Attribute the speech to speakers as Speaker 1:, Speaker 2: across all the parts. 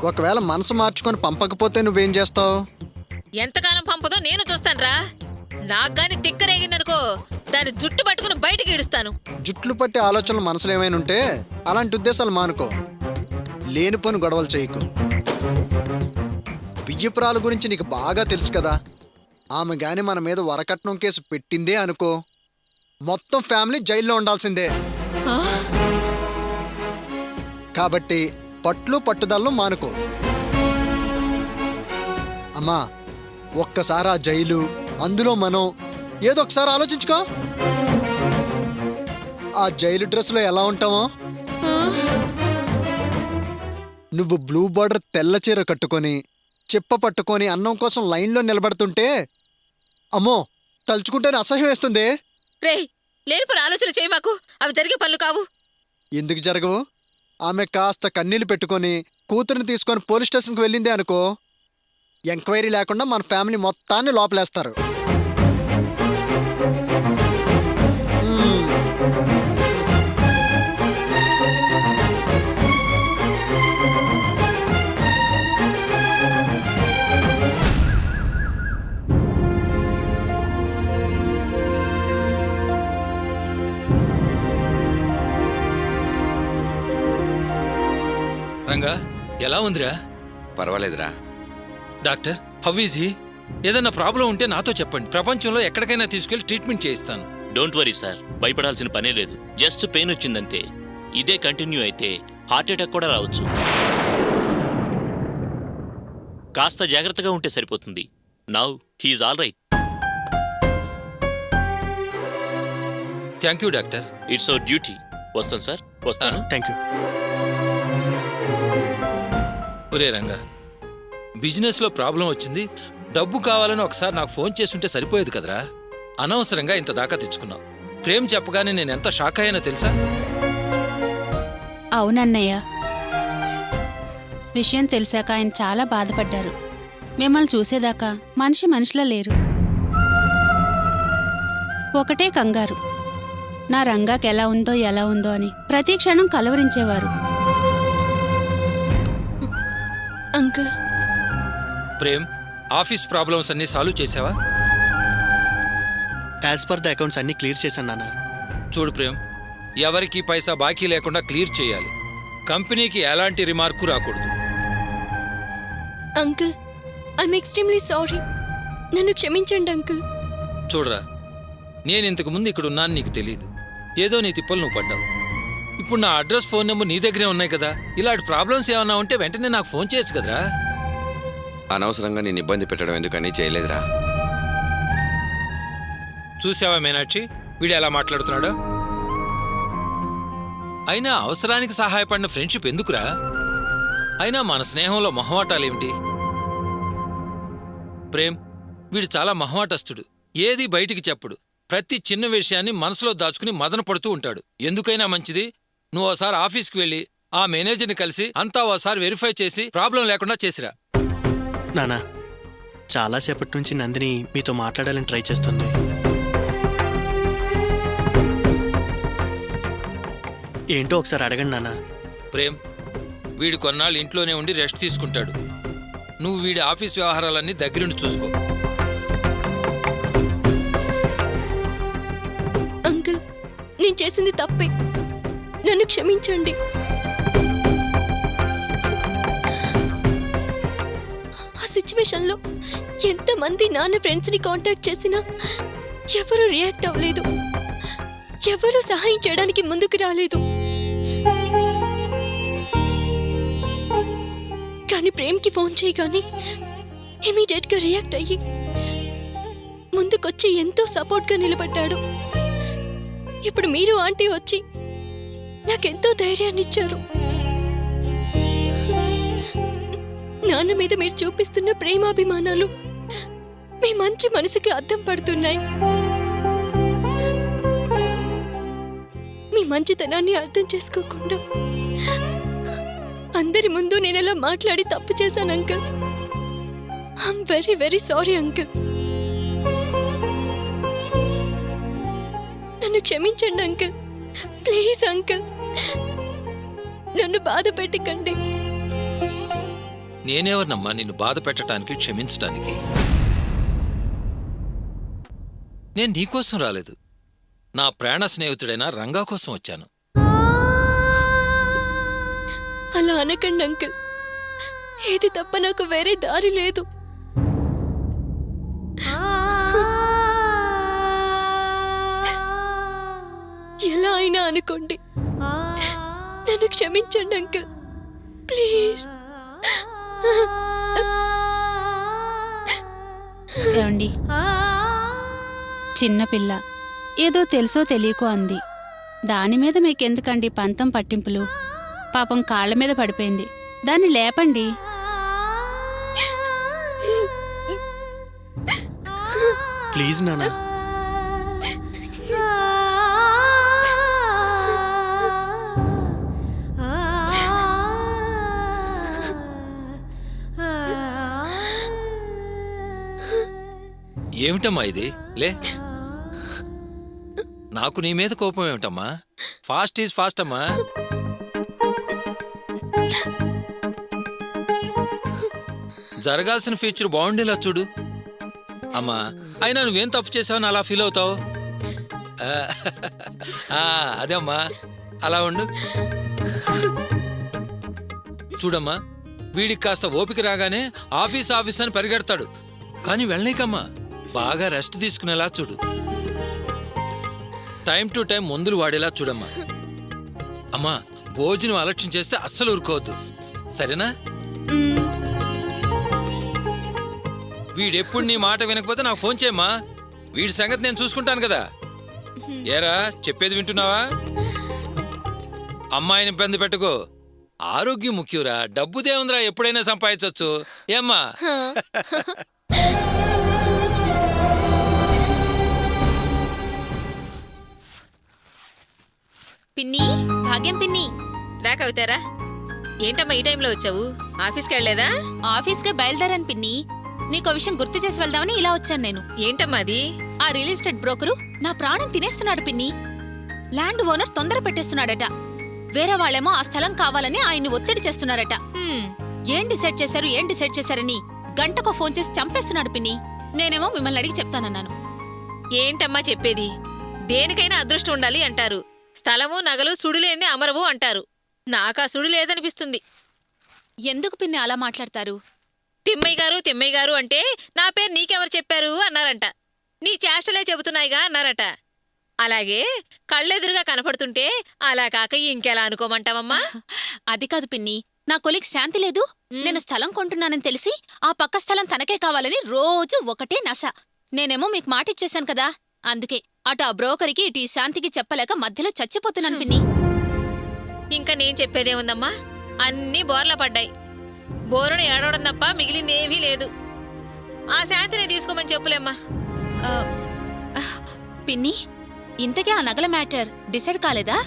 Speaker 1: ఒకవేళ మనసు మార్చుకొని పంపకపోతే నువ్వేం చేస్తావు?
Speaker 2: ఎంతకాలం పంపదో నేను చూస్తానురా. నాకు గాని తిక్కరేగిందనుకో దాని జుట్టు పట్టుకుని బయటికి ఈడుస్తాను.
Speaker 1: జుట్లు పట్టే ఆలోచనలు మనసులో ఏమైనా ఉంటే అలాంటి ఉద్దేశాలు మానుకో. లేనిపోని గొడవలు చేయకు. వియ్యపురాల గురించి నీకు బాగా తెలుసు కదా. ఆమె గాని మన మీద వరకట్నం కేసు పెట్టిందే అనుకో, మొత్తం ఫ్యామిలీ జైల్లో ఉండాల్సిందే. కాబట్టి పట్లు పట్టుదలను మానుకో. అమ్మా, ఒక్కసారి ఆ జైలు, అందులో మనం ఏదో ఒకసారి ఆలోచించుకో. ఆ జైలు డ్రెస్లో ఎలా ఉంటామో, నువ్వు బ్లూ బార్డర్ తెల్ల చీర కట్టుకొని చిప్ప పట్టుకొని అన్నం కోసం లైన్లో నిలబడుతుంటే అమ్మో తలుచుకుంటేనే అసహ్యం వేస్తుంది.
Speaker 2: రేయ్, లేనిపోని ఆలోచన చేయి మాకు. అవి జరిగే పనులు కావు.
Speaker 1: ఎందుకు జరగవు? ఆమె కాస్త కన్నీళ్ళు పెట్టుకొని కూతురిని తీసుకొని పోలీస్ స్టేషన్కి వెళ్ళిందే అనుకో, ఎంక్వైరీ లేకుండా మన ఫ్యామిలీ మొత్తాన్ని లోపలేస్తారు.
Speaker 3: రంగా, ఎలా ఉందిరా?
Speaker 4: పర్వాలేదురా.
Speaker 3: Doctor, how is he? ఏదన్నా ప్రాబ్లం ఉంటే నాతో చెప్పండి. ప్రపంచంలో ఎక్కడికైనా తీసుకెళ్లి ట్రీట్మెంట్ చేయిస్తాను.
Speaker 5: డోంట్ వరీ సార్, భయపడాల్సిన పనే లేదు. జస్ట్ పెయిన్ వచ్చిందంతే. ఇదే కంటిన్యూ అయితే హార్ట్ అటాక్ కూడా రావచ్చు. కాస్త జాగ్రత్తగా ఉంటే సరిపోతుంది. Now he's all right.
Speaker 3: Thank you doctor.
Speaker 5: It's our duty. వస్తాను సార్, వస్తాను.
Speaker 4: Thank you.
Speaker 3: ఒరే రంగా, బిజినెస్లో ప్రాబ్లం వచ్చింది, డబ్బు కావాలని ఒకసారి నాకు ఫోన్ చేస్తుంటే సరిపోయేది కదరా. అనవసరంగా ఇంత దాకా తెచ్చుకున్నావు. ప్రేమ్ చెప్పగానే నేను ఎంత షాక్ అయ్యానో తెలుసా?
Speaker 6: అవునన్నయ్య, విషయం తెలిసాక ఆయన చాలా బాధపడ్డారు. మిమ్మల్ని చూసేదాకా మనిషి మనిషిలా లేరు. ఒకటే కంగారు, నా రంగాకి ఎలా ఉందో అని ప్రతి క్షణం కలవరించేవారు.
Speaker 7: అంకుల్,
Speaker 3: ప్రేమ్, ఆఫీస్ ప్రాబ్లమ్స్ అన్నీ సాల్వ్ చేసావా?
Speaker 4: యాజ్ పర్ ద అకౌంట్స్ అన్ని క్లియర్ చేశాను నాన్న.
Speaker 3: చూడు ప్రేమ్, ఎవరికి పైసా బాకీ లేకుండా క్లియర్ చేయాలి. కంపెనీకి ఎలాంటి రిమార్కు రాకూడదు.
Speaker 7: Uncle, I'm extremely sorry. నన్ను క్షమించండి అంకుల్.
Speaker 3: చూడరా, నేను ఇంతకు ముందు ఇక్కడ ఉన్నాను నీకు తెలీదు. ఏదో నీ తిప్పలు నువ్వు పడ్డావు. ఇప్పుడు నా అడ్రస్, ఫోన్ నెంబర్ నీ దగ్గరే ఉన్నాయి కదా. ఇలాంటి ప్రాబ్లమ్స్ ఏమన్నా ఉంటే వెంటనే నాకు ఫోన్ చేయొచ్చు కదరా.
Speaker 4: అనవసరంగా నేను ఇబ్బంది పెట్టడం ఎందుకని చేయలేదురా.
Speaker 3: చూసావా మీనాక్షి, వీడు ఎలా మాట్లాడుతున్నాడో? అయినా అవసరానికి సహాయపడిన ఫ్రెండ్షిప్ ఎందుకురా? అయినా మన స్నేహంలో మొహమాటాలేమిటి? ప్రేమ్, వీడు చాలా మొహమాటస్తుడు. ఏది బయటికి చెప్పడు. ప్రతి చిన్న విషయాన్ని మనసులో దాచుకుని మదన పడుతూ ఉంటాడు. ఎందుకైనా మంచిది, నువ్వు ఓసారి ఆఫీస్కి వెళ్ళి ఆ మేనేజర్ని కలిసి అంతా ఓసారి వెరిఫై చేసి ప్రాబ్లం లేకుండా చేసిరా.
Speaker 8: నానా, చాలాసేపటి నుంచి నందిని మీతో మాట్లాడాలని ట్రై చేస్తుంది. ఏంటో ఒకసారి అడగండి నానా.
Speaker 3: ప్రేమ్, వీడు కొన్నాళ్ళు ఇంట్లోనే ఉండి రెస్ట్ తీసుకుంటాడు. నువ్వు వీడి ఆఫీస్ వ్యవహారాలన్నీ దగ్గరుండి చూసుకో.
Speaker 7: అంకుల్, నేను చేసింది తప్పే. నన్ను క్షమించండి. ఆ సిచ్యువేషన్లో ఎంతమంది నాన్న ఫ్రెండ్స్ని కాంటాక్ట్ చేసినా ఎవరూ రియాక్ట్ అవ్వలేదు. ఎవరూ సహాయం చేయడానికి ముందుకు రాలేదు. కానీ ప్రేమ్కి ఫోన్ చేయగానే ఇమీడియట్గా రియాక్ట్ అయ్యి ముందుకొచ్చి ఎంతో సపోర్ట్గా నిలబడ్డాడు. ఇప్పుడు మీరు ఆంటీ వచ్చి నాకెంతో ధైర్యాన్ని ఇచ్చారు. నాన్న మీద మీరు చూపిస్తున్న ప్రేమాభిమానాలు మీ మంచి మనసుకి అద్దం పడుతున్నాయి. మీ మంచితనాన్ని అర్థం చేసుకోకుండా అందరి ముందు నేను ఎలా మాట్లాడి తప్పు చేశాను uncle. I'm very very sorry uncle. నన్ను క్షమించండి అంకుల్. ప్లీజ్ అంకుల్, నన్ను బాధ పెట్టకండి.
Speaker 3: నేనెవరినమ్మా నిన్ను బాధ పెట్టడానికి క్షమించటానికి? నేను నీకోసం రాలేదు, నా ప్రాణ స్నేహితుడైన రంగా కోసం వచ్చాను.
Speaker 7: అలా అనకండి అంకుల్. ఇది తప్ప నాకు వేరే దారి లేదు. ఎలా అయినా అనుకోండి, నన్ను క్షమించండి అంకుల్, ప్లీజ్.
Speaker 6: ఏమండి, చిన్నపిల్ల ఏదో తెలుసో తెలియకో అంది. దాని మీద మీకెందుకండి పంతం పట్టింపులు? పాపం కాళ్ళ మీద పడిపోయింది, దాన్ని లేపండి.
Speaker 8: ప్లీజ్ నానా.
Speaker 3: ఏమిటమ్మా ఇది? లే, నాకు నీ మీద కోపం ఏమిటమ్మా? ఫాస్ట్ ఈజ్ ఫాస్ట్ అమ్మా. జరగాల్సిన ఫ్యూచర్ బాగుండేలా చూడు అమ్మా. అయినా నువ్వేం తప్పు చేసావని అలా ఫీల్ అవుతావు? అదే అమ్మా, అలా ఉండు. చూడమ్మా, వీడికి కాస్త ఓపిక రాగానే ఆఫీస్ ఆఫీస్ అని పరిగెడతాడు, కానీ వెళ్ళనీకమ్మా, బాగా రెస్ట్ తీసుకునేలా చూడు. టైం టు టైం మందులు వాడేలా చూడమ్మా. అమ్మా, భోజనం అలక్ష్యం చేస్తే అస్సలు ఊరుకోవద్దు, సరేనా? వీడెప్పుడు నీ మాట వినకపోతే నాకు ఫోన్ చేయమ్మా, వీడి సంగతి నేను చూసుకుంటాను కదా. ఏరా, చెప్పేది వింటున్నావా? అమ్మాయిని ఇబ్బంది పెట్టుకో, ఆరోగ్యం ముఖ్యంరా, డబ్బుదేముందిరా, ఎప్పుడైనా సంపాదించవచ్చు. ఏమ్మా?
Speaker 2: పిన్ని, భాగ్యం పిన్ని, రా కవితారా. ఏంటమ్మా ఈ టైంలో వచ్చావు? ఆఫీస్కి వెళ్ళలేదా?
Speaker 6: ఆఫీస్కే బయలుదేరాను పిన్ని. నీకో విషయం గుర్తు చేసి వెళ్దామని ఇలా వచ్చాను నేను.
Speaker 2: ఏంటమ్మా అది?
Speaker 6: ఆ రియల్ ఎస్టేట్ బ్రోకరు నా ప్రాణం తినేస్తున్నాడు పిన్ని. ల్యాండ్ ఓనర్ తొందర పెట్టేస్తున్నాడట. వేరే వాళ్ళేమో ఆ స్థలం కావాలని ఆయన్ని ఒత్తిడి చేస్తున్నారట. ఏం డిసైడ్ చేశారని గంటకో ఫోన్ చేసి చంపేస్తున్నాడు పిన్ని. నేనేమో మిమ్మల్ని అడిగి చెప్తానన్నాను.
Speaker 2: ఏంటమ్మా చెప్పేది? దేనికైనా అదృష్టం ఉండాలి అంటారు. స్థలము నగలు సుడులేంది అమరవు అంటారు. నాకా సుడు లేదనిపిస్తుంది.
Speaker 6: ఎందుకు పిన్ని అలా మాట్లాడతారు?
Speaker 2: తిమ్మయ్య గారు అంటే నా పేరు నీకెవరు చెప్పారు అన్నారంట. నీ చేష్టలే చెబుతున్నాయిగా అన్నారట. అలాగే కళ్ళెదురుగా కనపడుతుంటే అలా కాక ఇంకెలా అనుకోమంటావమ్మా?
Speaker 6: అది కాదు పిన్ని, నా కొలిక్ శాంతి లేదు. నేను స్థలం కొంటున్నానని తెలిసి ఆ పక్క స్థలం తనకే కావాలని రోజు ఒకటే నస. నేనేమో మీకు మాటిచ్చేశాను కదా, అందుకే అటు ఆ బ్రోకరికి ఇటు ఈ శాంతికి చెప్పలేక మధ్యలో చచ్చిపోతున్నాను పిన్ని.
Speaker 2: ఇంకా నేను చెప్పేదేముందమ్మా, అన్నీ బోర్లా పడ్డాయి. బోరును ఏడవడం తప్ప మిగిలిందేమీ లేదు. ఆ శాంతిని తీసుకోమని చెప్పులేమ్మా.
Speaker 6: పిన్ని, ఇంతకీ ఆ నగల మ్యాటర్ డిసైడ్ కాలేదా?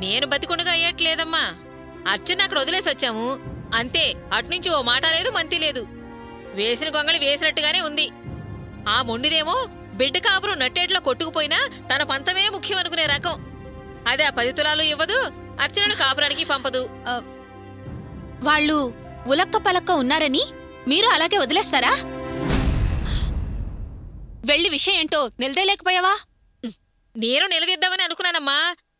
Speaker 2: నేను బతికుండగా అయ్యట్లేదమ్మా. అర్చన అక్కడ వదిలేసి వచ్చాము అంతే. అటునుంచి ఓ మాట లేదు, మంతి లేదు. వేసిన గొంగళి వేసినట్టుగానే ఉంది. ఆ మొండిదేమో బిడ్డ కాపురం నట్టేట్లో కొట్టుకుపోయినా తన పంతమే ముఖ్యం అనుకునే రకం. అదే ఆ 10 తులాలు ఇవ్వదు, అర్చనను కాపురానికి పంపదు.
Speaker 6: వాళ్ళు ఉలక్క పలక్క ఉన్నారని మీరు అలాగే వదిలేస్తారా? వెళ్ళి విషయం ఏంటో నిలదేలేకపోయావా?
Speaker 2: నేను నిలదీద్దామని అనుకున్నానమ్మా,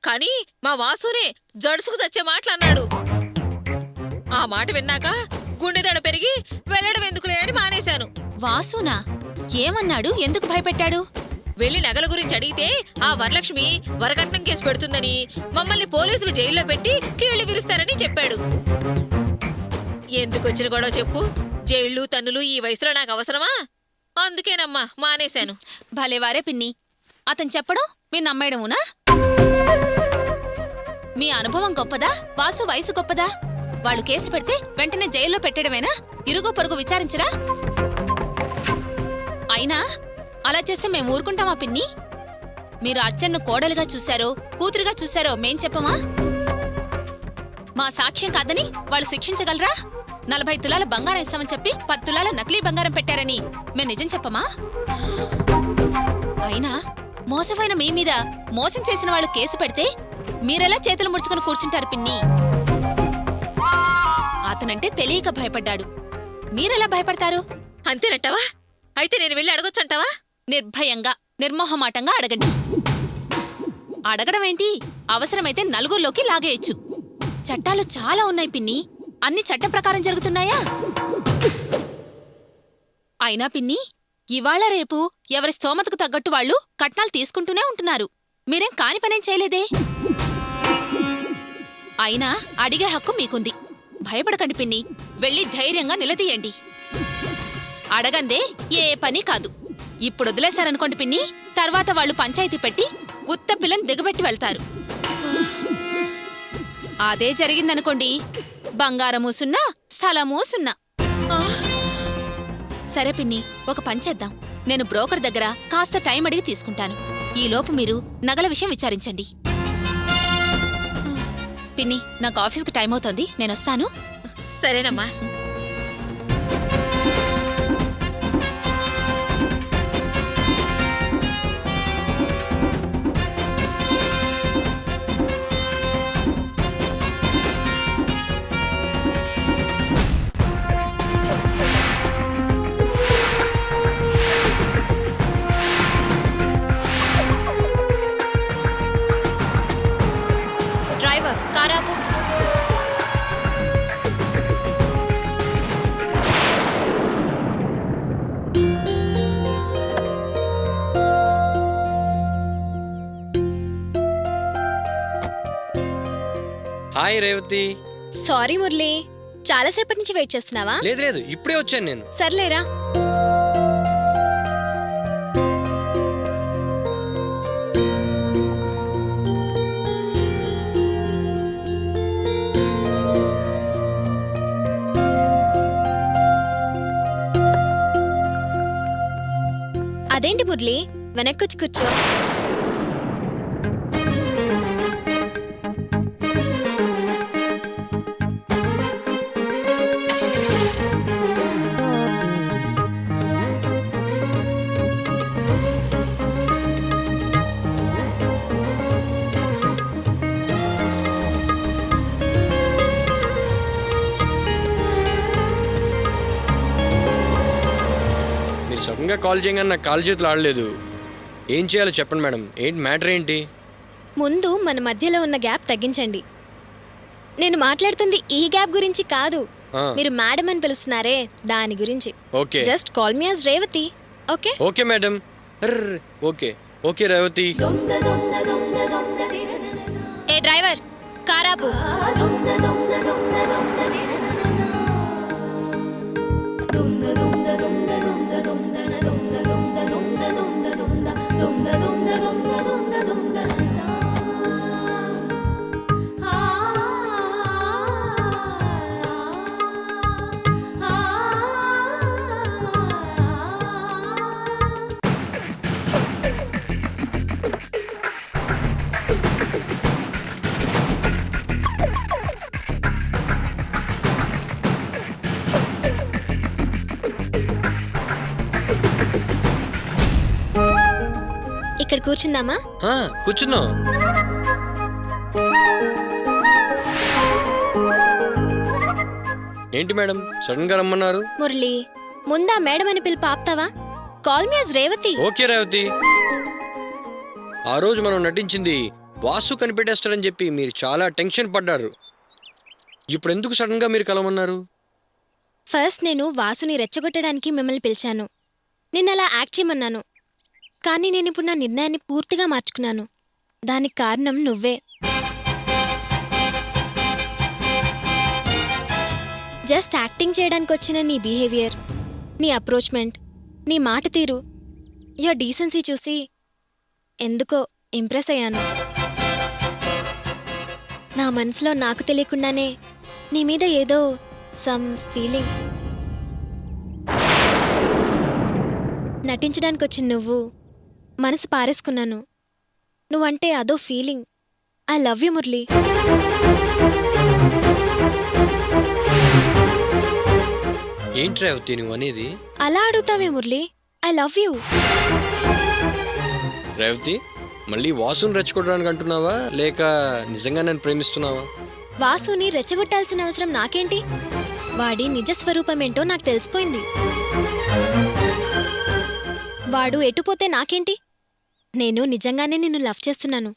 Speaker 2: కానీ మా వాసునే జడుసుకు చచ్చే మాటలన్నాడు. ఆ మాట విన్నాక గుండెదడ పెరిగి వెళ్ళడం ఎందుకులే అని మానేశాను.
Speaker 6: వాసునా? ఏమన్నాడు? ఎందుకు భయపెట్టాడు?
Speaker 2: వెళ్లి నగల గురించి అడిగితే ఆ వరలక్ష్మి వరకట్నం కేసు పెడుతుందని, మమ్మల్ని పోలీసులు జైల్లో పెట్టి కీళ్లు విరుస్తారని చెప్పాడు. ఎందుకొచ్చిన గొడవ చెప్పు? జైళ్లు తన్నులు ఈ వయసులో నాకు అవసరమా? అందుకేనమ్మా మానేశాను.
Speaker 6: భలేవారే పిన్ని, అతను చెప్పడం మీరు నమ్మేయడమునా? మీ అనుభవం గొప్పదా, వాసు వయసు గొప్పదా? వాళ్ళు కేసు పెడితే వెంటనే జైల్లో పెట్టడమేనా? ఇరుగో పొరుగు విచారించరా? అయినా అలా చేస్తే మేము ఊరుకుంటామా పిన్ని? మీరు అర్చన్ను కోడలుగా చూశారో కూతురుగా చూశారో మేం చెప్పమా? మా సాక్ష్యం కాదని వాళ్ళు శిక్షించగలరా? 40 తులాల బంగారం ఇస్తామని చెప్పి 10 తులాల నకిలీ బంగారం పెట్టారని మేము నిజం చెప్పమా? అయినా మోసమైన మీ మీద మోసం చేసిన వాళ్ళు కేసు పెడితే మీరెలా చేతులు ముడుచుకుని కూర్చుంటారు పిన్ని? అతనంటే తెలియక భయపడ్డాడు. మీరెలా భయపడతారు?
Speaker 2: అంతేనంటావా? అయితే నేను వెళ్ళి అడగొచ్చంటావా?
Speaker 6: నిర్భయంగా, నిర్మోహమాటంగా అడగండి. అడగడమేంటి, అవసరమైతే నలుగురిలోకి లాగేయచ్చు. చట్టాలు చాలా ఉన్నాయి పిన్ని. అన్ని చట్టం ప్రకారం జరుగుతున్నాయా? అయినా పిన్ని, ఇవాళ రేపు ఎవరి స్తోమతకు తగ్గట్టు వాళ్ళు కట్నాలు తీసుకుంటూనే ఉంటున్నారు. మీరేం కాని పనేం చేయలేదే. అయినా అడిగే హక్కు మీకుంది. భయపడకండి పిన్ని, వెళ్ళి ధైర్యంగా నిలదీయండి. అడగందే ఏ పని కాదు. ఇప్పుడు వదిలేశారనుకోండి పిన్ని, తర్వాత వాళ్ళు పంచాయతీ పెట్టి ఉత్త పిల్లని దిగబెట్టి వెళ్తారు. అదే జరిగిందనుకోండి, బంగారమూ సున్నా, స్థలమూ సున్నా. సరే పిన్ని, ఒక పంచేద్దాం. నేను బ్రోకర్ దగ్గర కాస్త టైం అడిగి తీసుకుంటాను. ఈలోపు మీరు నగల విషయం విచారించండి. పిన్ని, నాకు ఆఫీస్కి టైం అవుతోంది, నేనొస్తాను.
Speaker 2: సరేనమ్మా.
Speaker 7: డ్రైవర్, కారాపు.
Speaker 9: హాయ్ రేవతి.
Speaker 7: సారీ మురళి, చాలాసేపటి నుంచి వెయిట్ చేస్తున్నావా?
Speaker 9: లేదు లేదు, ఇప్పుడే వచ్చాను నేను.
Speaker 7: సర్లేరా. అదేంటి మురళి, వెనక్కొచ్చి కూర్చో.
Speaker 9: మీరు సడన్గా కాల్ చేయగానే నాకు కాల్ చేతులు ఆడలేదు. ఏం చేయాలో చెప్పండి మేడం. ఏంటి మ్యాటర్ ఏంటి?
Speaker 7: ముందు మన మధ్యలో ఉన్న గ్యాప్ తగ్గించండి. నేను మాట్లాడుతుంది ఈ గ్యాప్ గురించి కాదు. మీరు మేడం అని పిలుస్తున్నారే, దాని గురించి.
Speaker 9: Okay.
Speaker 7: Just call me as Revathi. Okay?
Speaker 9: Okay madam. Okay okay Revathi.
Speaker 7: ఏ డ్రైవర్, కారాపు. ఇక్కడ కూర్చుందామా?
Speaker 9: కూర్చుందాం. ఏంటి మేడం సడన్ గా రమ్మన్నారు?
Speaker 7: మురళి, ముందా మేడం అని పిలిపి ఆపుతావా? Call me as Revathi.
Speaker 9: Okay Revathi. ఆ రోజు మనం నటించింది వాసు కనిపెట్టేస్తాడని చెప్పి మీరు చాలా టెన్షన్ పడ్డారు. ఇప్పుడు ఎందుకు సడన్ గా మీరు కలవమన్నారు?
Speaker 7: ఫస్ట్ నేను వాసుని రెచ్చగొట్టడానికి మిమ్మల్ని పిలిచాను. నిన్నలా యాక్ట్ చేయమన్నాను. కానీ నేను ఇప్పుడు నా నిర్ణయాన్ని పూర్తిగా మార్చుకున్నాను. దానికి కారణం నువ్వే. జస్ట్ యాక్టింగ్ చేయడానికి వచ్చిన నీ బిహేవియర్, నీ అప్రోచ్మెంట్, నీ మాట తీరు, యువర్ డీసెన్సీ చూసి ఎందుకో ఇంప్రెస్ అయ్యాను. నా మనసులో నాకు తెలియకుండానే నీ మీద ఏదో సమ్ ఫీలింగ్. నటించడానికి వచ్చిన నువ్వు మనసు పారేసుకున్నాను. నువ్వంటే అదో feeling. I love you Murali.
Speaker 9: ఏంటి రేవతి నువ్వు అనేది?
Speaker 7: అలా అడుగుతావే Murali, I love you.
Speaker 9: Revathi, మళ్ళీ వాసుని రెచ్చగొట్టడానికి అంటున్నావా లేక నిజంగా నన్ను ప్రేమిస్తున్నావా?
Speaker 7: వాసుని రెచ్చగొట్టాల్సిన అవసరం నాకేంటి? వాడి నిజ స్వరూపమేంటో నాకు తెలిసిపోయింది. వాడు ఎటుపోతే నాకేంటి? నేను నిజంగానే నిన్ను లవ్ చేస్తున్నాను.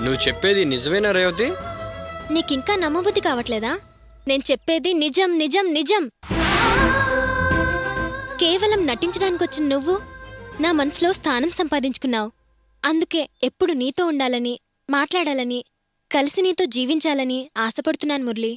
Speaker 9: నువ్వు చెప్పేది నిజమేనా రేవతి?
Speaker 7: నీకింకా నమ్మబుద్ధి కావట్లేదా? నేను చెప్పేది నిజం నిజం నిజం. కేవలం నటించడానికొచ్చిన నువ్వు నా మనసులో స్థానం సంపాదించుకున్నావు. అందుకే ఎప్పుడు నీతో ఉండాలని, మాట్లాడాలని, కలిసి నీతో జీవించాలని ఆశపడుతున్నాను మురళి.